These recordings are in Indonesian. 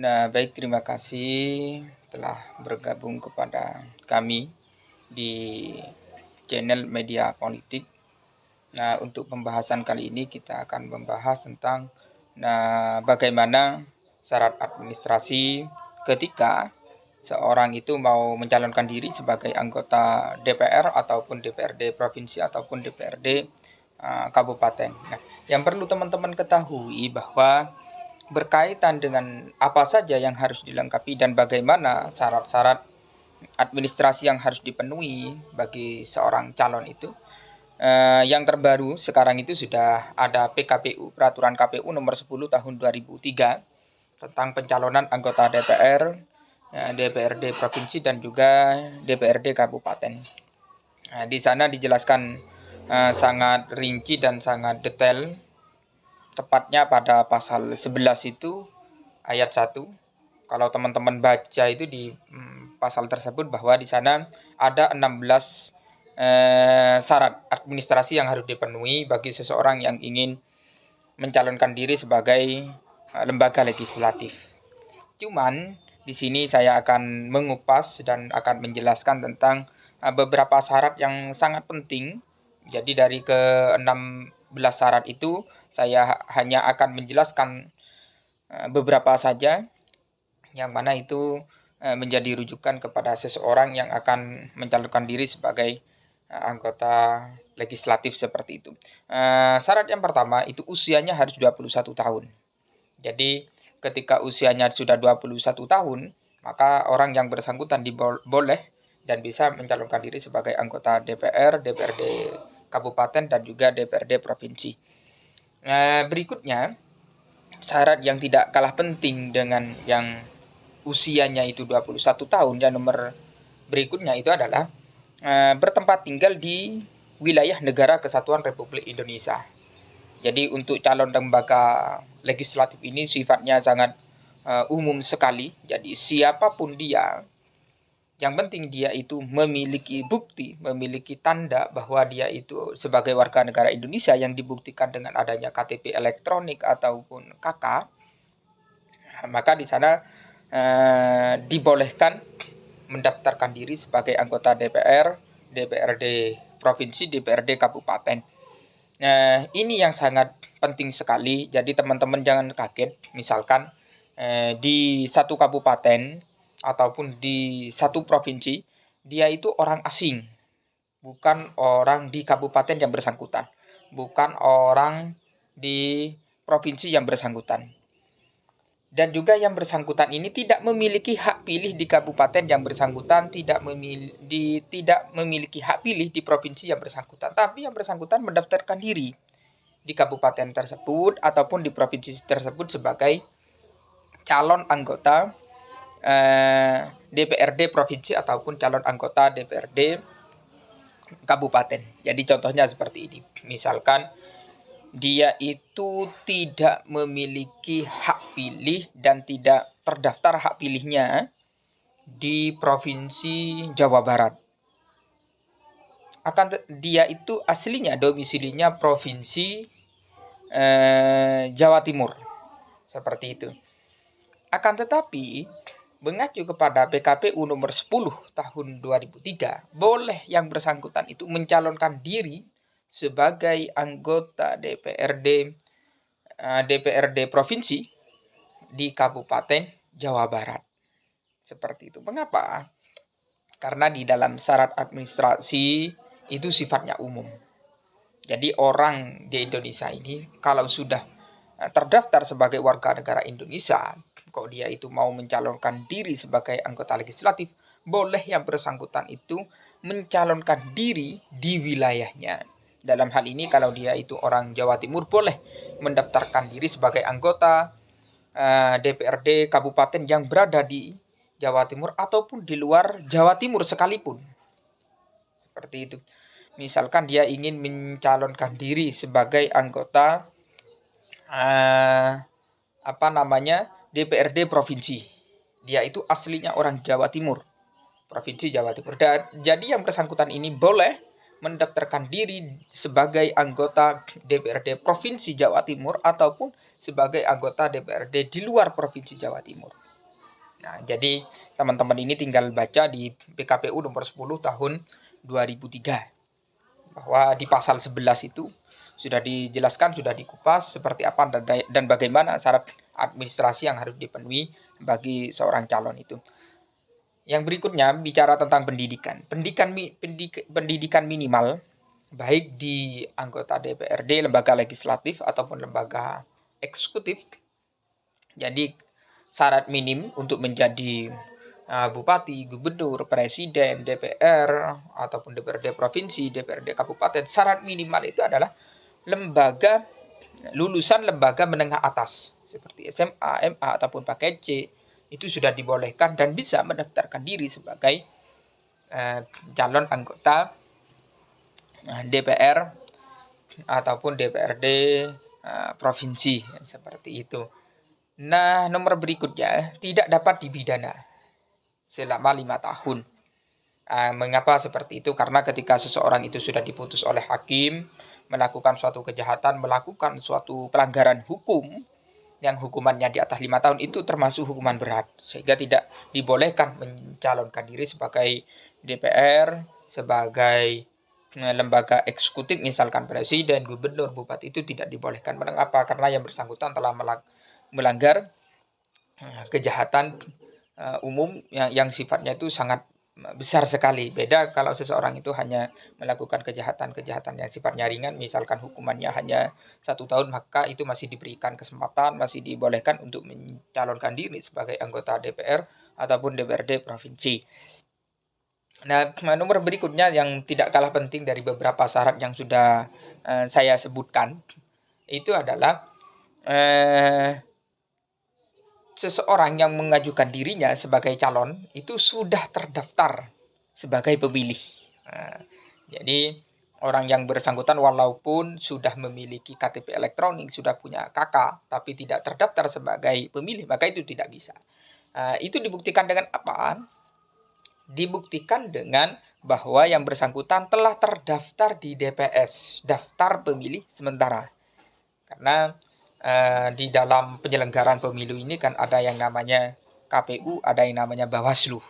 Nah, baik, terima kasih telah bergabung kepada kami di channel Media Politik. Nah, untuk pembahasan kali ini kita akan membahas tentang bagaimana syarat administrasi ketika seorang itu mau mencalonkan diri sebagai anggota DPR ataupun DPRD provinsi ataupun DPRD kabupaten. Nah, yang perlu teman-teman ketahui bahwa berkaitan dengan apa saja yang harus dilengkapi dan bagaimana syarat-syarat administrasi yang harus dipenuhi bagi seorang calon itu. Yang terbaru sekarang itu sudah ada PKPU, Peraturan KPU nomor 10 tahun 2003 tentang pencalonan anggota DPR, DPRD provinsi dan juga DPRD kabupaten. Nah, di sana dijelaskan sangat rinci dan sangat detail, tepatnya pada pasal 11 itu ayat 1. Kalau teman-teman baca itu di pasal tersebut bahwa di sana ada 16 syarat administrasi yang harus dipenuhi bagi seseorang yang ingin mencalonkan diri sebagai lembaga legislatif. Cuman di sini saya akan mengupas dan akan menjelaskan tentang beberapa syarat yang sangat penting. Jadi dari ke-16 syarat itu saya hanya akan menjelaskan beberapa saja, yang mana itu menjadi rujukan kepada seseorang yang akan mencalonkan diri sebagai anggota legislatif seperti itu. Syarat yang pertama itu usianya harus 21 tahun. Jadi ketika usianya sudah 21 tahun, maka orang yang bersangkutan boleh dan bisa mencalonkan diri sebagai anggota DPR, DPRD kabupaten dan juga DPRD provinsi. Berikutnya, syarat yang tidak kalah penting dengan yang usianya itu 21 tahun, yang nomor berikutnya itu adalah bertempat tinggal di wilayah negara kesatuan Republik Indonesia. Jadi untuk calon lembaga legislatif ini sifatnya sangat umum sekali. Jadi siapapun dia, yang penting dia itu memiliki bukti, memiliki tanda bahwa dia itu sebagai warga negara Indonesia yang dibuktikan dengan adanya KTP elektronik ataupun KK, maka di sana dibolehkan mendaftarkan diri sebagai anggota DPR, DPRD provinsi, DPRD kabupaten. Nah, ini yang sangat penting sekali. Jadi teman-teman jangan kaget, misalkan di satu kabupaten ataupun di satu provinsi dia itu orang asing, bukan orang di kabupaten yang bersangkutan, bukan orang di provinsi yang bersangkutan. Dan juga yang bersangkutan ini tidak memiliki hak pilih di kabupaten yang bersangkutan, tidak memiliki hak pilih di provinsi yang bersangkutan, tapi yang bersangkutan mendaftarkan diri di kabupaten tersebut ataupun di provinsi tersebut sebagai calon anggota DPRD provinsi ataupun calon anggota DPRD kabupaten. Jadi contohnya seperti ini. Misalkan dia itu tidak memiliki hak pilih dan tidak terdaftar hak pilihnya di Provinsi Jawa Barat. Dia itu aslinya domisilinya Provinsi Jawa Timur. Seperti itu. Akan tetapi mengacu kepada PKPU nomor 10 tahun 2003, boleh yang bersangkutan itu mencalonkan diri sebagai anggota DPRD provinsi di Kabupaten Jawa Barat. Seperti itu. Mengapa? Karena di dalam syarat administrasi itu sifatnya umum. Jadi orang di Indonesia ini kalau sudah terdaftar sebagai warga negara Indonesia, kok dia itu mau mencalonkan diri sebagai anggota legislatif, boleh yang bersangkutan itu mencalonkan diri di wilayahnya. Dalam hal ini kalau dia itu orang Jawa Timur, boleh mendaftarkan diri sebagai anggota DPRD kabupaten yang berada di Jawa Timur ataupun di luar Jawa Timur sekalipun. Seperti itu. Misalkan dia ingin mencalonkan diri sebagai anggota DPRD provinsi. Dia itu aslinya orang Jawa Timur, provinsi Jawa Timur. Jadi yang bersangkutan ini boleh mendaftarkan diri sebagai anggota DPRD provinsi Jawa Timur ataupun sebagai anggota DPRD di luar provinsi Jawa Timur. Nah, jadi teman-teman ini tinggal baca di PKPU nomor 10 tahun 2003 bahwa di pasal 11 itu sudah dijelaskan, sudah dikupas seperti apa dan bagaimana syarat administrasi yang harus dipenuhi bagi seorang calon itu. Yang berikutnya bicara tentang pendidikan. Pendidikan minimal baik di anggota DPRD, lembaga legislatif ataupun lembaga eksekutif. Jadi syarat minim untuk menjadi bupati, gubernur, presiden, DPR ataupun DPRD provinsi, DPRD kabupaten, syarat minimal itu adalah lulusan lembaga menengah atas seperti SMA, MA ataupun paket C itu sudah dibolehkan dan bisa mendaftarkan diri sebagai calon anggota DPR ataupun DPRD provinsi seperti itu. Nah, nomor berikutnya tidak dapat dipidana selama 5 tahun. Mengapa seperti itu? Karena ketika seseorang itu sudah diputus oleh hakim melakukan suatu kejahatan, melakukan suatu pelanggaran hukum yang hukumannya di atas 5 tahun itu termasuk hukuman berat, sehingga tidak dibolehkan mencalonkan diri sebagai DPR, sebagai lembaga eksekutif misalkan presiden, gubernur, bupati itu tidak dibolehkan. Mengapa? Karena yang bersangkutan telah melanggar kejahatan umum yang sifatnya itu sangat besar sekali. Beda kalau seseorang itu hanya melakukan kejahatan-kejahatan yang sifatnya ringan, misalkan hukumannya hanya 1 tahun, maka itu masih diberikan kesempatan, masih dibolehkan untuk mencalonkan diri sebagai anggota DPR ataupun DPRD provinsi. Nah, nomor berikutnya yang tidak kalah penting dari beberapa syarat yang sudah saya sebutkan, itu adalah seseorang yang mengajukan dirinya sebagai calon itu sudah terdaftar sebagai pemilih. Nah, jadi orang yang bersangkutan walaupun sudah memiliki KTP elektronik, sudah punya KK, tapi tidak terdaftar sebagai pemilih, maka itu tidak bisa. Itu dibuktikan dengan apa? Dibuktikan dengan bahwa yang bersangkutan telah terdaftar di DPS, daftar pemilih sementara. Karena di dalam penyelenggaraan pemilu ini kan ada yang namanya KPU, ada yang namanya Bawaslu.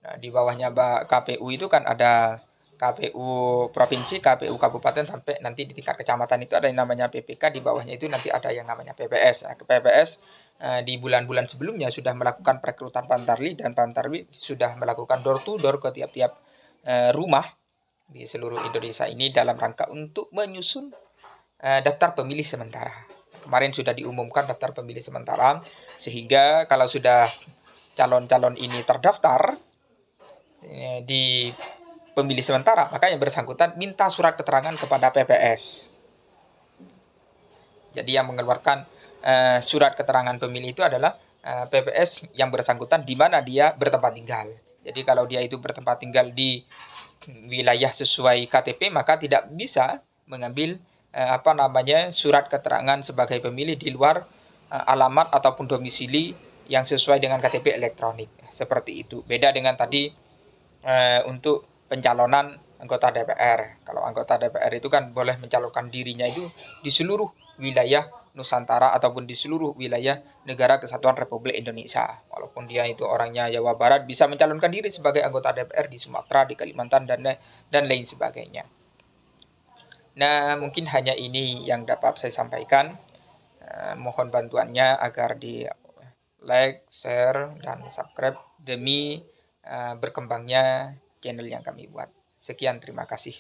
Nah, di bawahnya KPU itu kan ada KPU provinsi, KPU kabupaten, sampai nanti di tingkat kecamatan itu ada yang namanya PPK, di bawahnya itu nanti ada yang namanya PPS. Nah, PPS di bulan-bulan sebelumnya sudah melakukan perekrutan Pantarli, dan Pantarli sudah melakukan door to door ke tiap-tiap rumah di seluruh Indonesia ini dalam rangka untuk menyusun daftar pemilih sementara. Kemarin sudah diumumkan daftar pemilih sementara, sehingga kalau sudah calon-calon ini terdaftar di pemilih sementara, maka yang bersangkutan minta surat keterangan kepada PPS. Jadi yang mengeluarkan surat keterangan pemilih itu adalah PPS yang bersangkutan di mana dia bertempat tinggal. Jadi kalau dia itu bertempat tinggal di wilayah sesuai KTP, maka tidak bisa mengambil surat keterangan sebagai pemilih di luar alamat ataupun domisili yang sesuai dengan KTP elektronik. Seperti itu. Beda dengan tadi untuk pencalonan anggota DPR. Kalau anggota DPR itu kan boleh mencalonkan dirinya itu di seluruh wilayah Nusantara ataupun di seluruh wilayah Negara Kesatuan Republik Indonesia. Walaupun dia itu orangnya Jawa Barat, bisa mencalonkan diri sebagai anggota DPR di Sumatera, di Kalimantan, dan lain sebagainya. Nah, mungkin hanya ini yang dapat saya sampaikan. Mohon bantuannya agar di like, share, dan subscribe demi berkembangnya channel yang kami buat. Sekian, terima kasih.